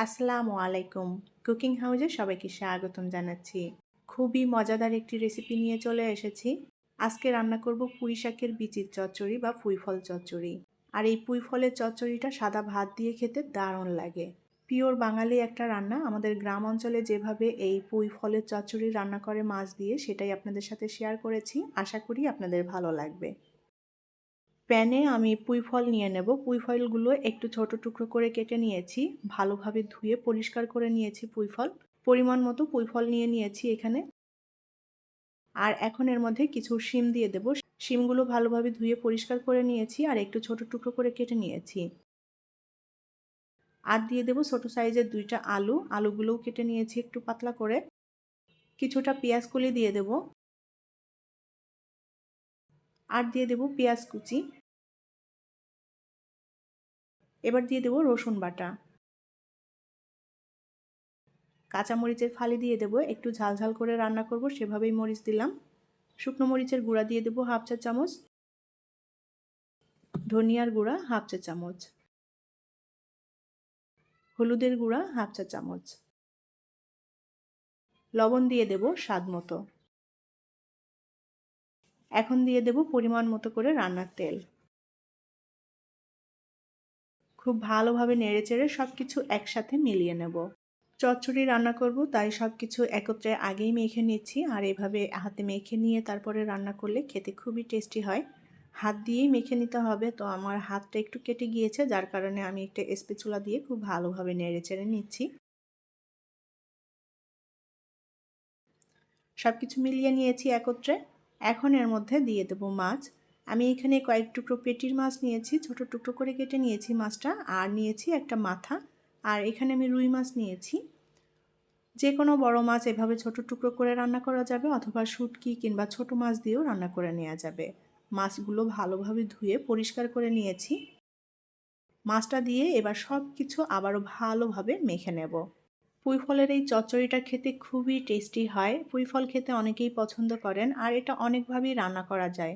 আসসালামু আলাইকুম। কুকিং হাউজে সবাইকে স্বাগতম জানাচ্ছি। খুবই মজাদার একটি রেসিপি নিয়ে চলে এসেছি। আজকে রান্না করব পুঁই শাকের বিচির চচ্চড়ি বা পুঁই ফল চচ্চড়ি। আর এই পুঁই ফলের চচ্চড়িটা সাদা ভাত দিয়ে খেতে দারুণ লাগে। পিওর বাঙালি একটা রান্না। আমাদের গ্রাম অঞ্চলে যেভাবে এই পুঁই ফলের চচ্চড়ি রান্না করে মাছ দিয়ে, সেটাই আপনাদের সাথে শেয়ার করেছি। আশা করি আপনাদের ভালো লাগবে। প্যানে আমি পুঁই ফল নিয়ে নেব। পুঁই ফলগুলো একটু ছোট টুকরো করে কেটে নিয়েছি। ভালোভাবে ধুয়ে পরিষ্কার করে নিয়েছি পুঁই ফল। পরিমাণ মতো পুঁই ফল নিয়ে নিয়েছি এখানে। আর এখন এর মধ্যে কিছু শিম দিয়ে দেব। শিমগুলো ভালোভাবে ধুয়ে পরিষ্কার করে নিয়েছি আর একটু ছোট টুকরো করে কেটে নিয়েছি। আর দিয়ে দেব ছোট সাইজের 2টা আলু। আলুগুলোও কেটে নিয়েছি একটু পাতলা করে। কিছুটা পেঁয়াজ কলি দিয়ে দেব। আর দিয়ে দেব পেঁয়াজ কুচি। এবার দিয়ে দেব রসুন বাটা। কাঁচামরিচের ফালি দিয়ে দেবো। একটু ঝাল ঝাল করে রান্না করব, সেভাবেই মরিচ দিলাম। শুকনো মরিচের গুঁড়া দিয়ে দেবো 1/2 চা চামচ। ধনিয়ার গুঁড়া 1/2 চা চামচ। হলুদের গুঁড়া 1/2 চা চামচ। লবণ দিয়ে দেব স্বাদ মতো। এখন দিয়ে দেব পরিমাণ মতো করে রান্নার তেল। খুব ভালোভাবে নেড়েচেড়ে সব কিছু একসাথে মিলিয়ে নেব। চচ্চড়ি রান্না করব, তাই সব কিছু একত্রে আগেই মেখে নিচ্ছি। আর এভাবে হাতে মেখে নিয়ে তারপরে রান্না করলে খেতে খুবই টেস্টি হয়। হাত দিয়েই মেখে নিতে হবে, তো আমার হাতটা একটু কেটে গিয়েছে, যার কারণে আমি একটা স্প্যাচুলা দিয়ে খুব ভালোভাবে নেড়েচেড়ে নিচ্ছি। সব কিছু মিলিয়ে নিয়েছি একত্রে। এখন এর মধ্যে দিয়ে দেবো মাছ। আমি এখানে কয়েক টুকরো পেটির মাছ নিয়েছি, ছোট টুকরো করে কেটে নিয়েছি মাছটা। আর নিয়েছি একটা মাথা। আর এখানে আমি রুই মাছ নিয়েছি। যে কোনো বড় মাছ এভাবে ছোট টুকরো করে রান্না করা যাবে, অথবা শুটকি কিংবা ছোট মাছ দিয়েও রান্না করে নেওয়া যাবে। মাছগুলো ভালোভাবে ধুয়ে পরিষ্কার করে নিয়েছি। মাছটা দিয়ে এবার সব কিছু আবারও ভালোভাবে মেখে নেব। পুঁই ফলের এই চচ্চড়িটা খেতে খুবই টেস্টি হয়। পুঁই ফল খেতে অনেকেই পছন্দ করেন, আর এটা অনেকভাবেই রান্না করা যায়।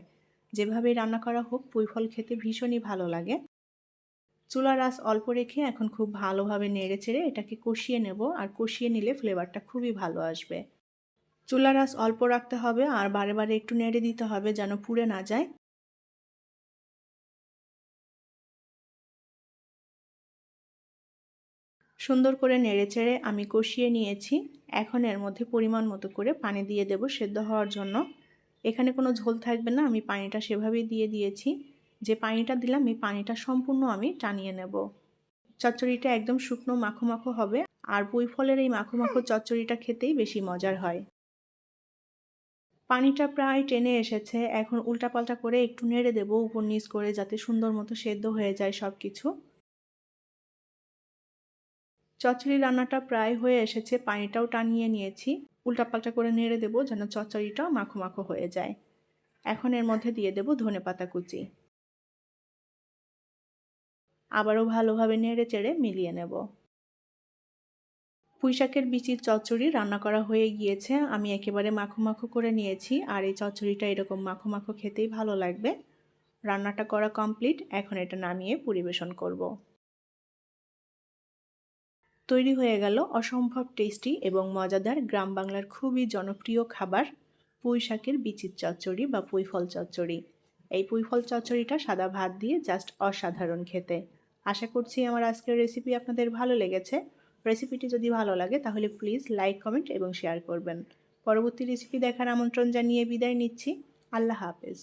যেভাবেই রান্না করা হোক, পুঁই ফল খেতে ভীষণই ভালো লাগে। চুলার আঁচ অল্প রেখে এখন খুব ভালোভাবে নেড়েচেড়ে এটাকে কষিয়ে নেব। আর কষিয়ে নিলে ফ্লেভারটা খুবই ভালো আসবে। চুলার আঁচ অল্প রাখতে হবে আর বারে বারে একটু নেড়ে দিতে হবে যেন পুড়ে না যায়। সুন্দর করে নেড়েচেড়ে আমি কষিয়ে নিয়েছি। এখন এর মধ্যে পরিমাণ মতো করে পানি দিয়ে দেব সেদ্ধ হওয়ার জন্য। এখানে কোনো ঝোল থাকবে না, আমি পানিটা সেভাবেই দিয়ে দিয়েছি। যে পানিটা দিলাম এই পানিটা সম্পূর্ণ আমি টানিয়ে নেব। চচ্চড়িটা একদম শুকনো মাখো মাখো হবে। আর পুঁই ফলের এই মাখো মাখো চচ্চড়িটা খেতেই বেশি মজার হয়। পানিটা প্রায় টেনে এসেছে। এখন উল্টাপাল্টা করে একটু নেড়ে দেব উপর নিচ করে, যাতে সুন্দর মতো সেদ্ধ হয়ে যায় সব কিছু। চচ্চড়ি রান্নাটা প্রায় হয়ে এসেছে, পানিটাও টানিয়ে নিয়েছি। উল্টাপাল্টা করে নেড়ে দেব যেন চচ্চড়িটা মাখো মাখো হয়ে যায়। এখন এর মধ্যে দিয়ে দেব ধনেপাতা কুচি। আবারও ভালোভাবে নেড়ে চেড়ে মিলিয়ে নেব। পুঁইশাকের বিচির চচ্চড়ি রান্না করা হয়ে গিয়েছে। আমি একেবারে মাখো মাখো করে নিয়েছি। আর এই চচ্চড়িটা এরকম মাখো মাখো খেতেই ভালো লাগবে। রান্নাটা করা কমপ্লিট। এখন এটা নামিয়ে পরিবেশন করব। তৈরি হয়ে গেল অসম্ভব টেস্টি এবং মজাদার গ্রাম বাংলার খুবই জনপ্রিয় খাবার পুঁই শাকের বিচির চচ্চড়ি বা পুঁই ফল চচ্চড়ি। এই পুঁই ফল চচ্চড়িটা সাদা ভাত দিয়ে জাস্ট অসাধারণ খেতে। আশা করছি আমার আজকের রেসিপি আপনাদের ভালো লেগেছে। রেসিপিটি যদি ভালো লাগে তাহলে প্লিজ লাইক, কমেন্ট এবং শেয়ার করবেন। পরবর্তী রেসিপি দেখার আমন্ত্রণ জানিয়ে বিদায় নিচ্ছি। আল্লাহ হাফেজ।